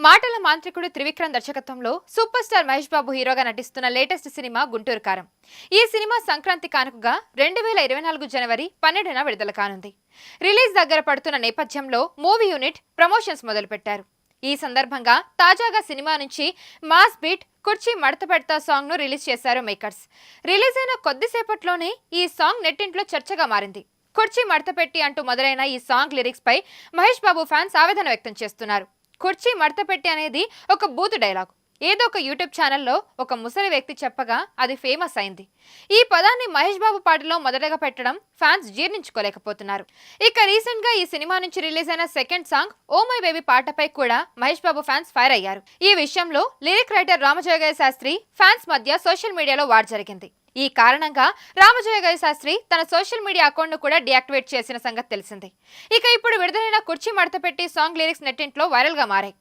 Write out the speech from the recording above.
మాటల మాంత్రికుడు త్రివిక్రమ్ దర్శకత్వంలో సూపర్ స్టార్ మహేష్ బాబు హీరోగా నటిస్తున్న లేటెస్ట్ సినిమా గుంటూరు కారం. ఈ సినిమా సంక్రాంతి కానుకగా 2024 జనవరి 12న విడుదల కానుంది. రిలీజ్ దగ్గర పడుతున్న నేపథ్యంలో మూవీ యూనిట్ ప్రమోషన్స్ మొదలుపెట్టారు. ఈ సందర్భంగా తాజాగా సినిమా నుంచి మాస్ బీట్ కుర్చీ మడత పెడతా సాంగ్ ను రిలీజ్ చేశారు మేకర్స్. రిలీజ్ అయిన కొద్దిసేపట్లోనే ఈ సాంగ్ నెట్టింట్లో చర్చగా మారింది. కుర్చీ మడత పెట్టి అంటూ మొదలైన ఈ సాంగ్ లిరిక్స్ పై మహేష్ బాబు ఫ్యాన్స్ ఆవేదన వ్యక్తం చేస్తున్నారు. కుర్చీ మడత పెట్టి అనేది ఒక బూత్ డైలాగ్. ఏదో ఒక యూట్యూబ్ ఛానల్లో ఒక ముసలి వ్యక్తి చెప్పగా అది ఫేమస్ అయింది. ఈ పదాన్ని మహేష్ బాబు పాటలో మొదటగా పెట్టడం ఫ్యాన్స్ జీర్ణించుకోలేకపోతున్నారు. ఇక రీసెంట్ గా ఈ సినిమా నుంచి రిలీజ్ అయిన second song oh my baby పాటపై కూడా మహేష్ బాబు ఫ్యాన్స్ ఫైర్ అయ్యారు. ఈ విషయంలో lyric writer Ramajogayya Sastry fans మధ్య సోషల్ మీడియాలో వార్ జరిగింది. ఈ కారణంగా రామజోగయ్య శాస్త్రి తన సోషల్ మీడియా అకౌంట్ ను కూడా డీయాక్టివేట్ చేసిన సంగతి తెలిసిందే. ఇక ఇప్పుడు విడుదలైన కుర్చీ మడత పెట్టి సాంగ్ లిరిక్స్ నెట్టింట్లో వైరల్ గా మారాయి.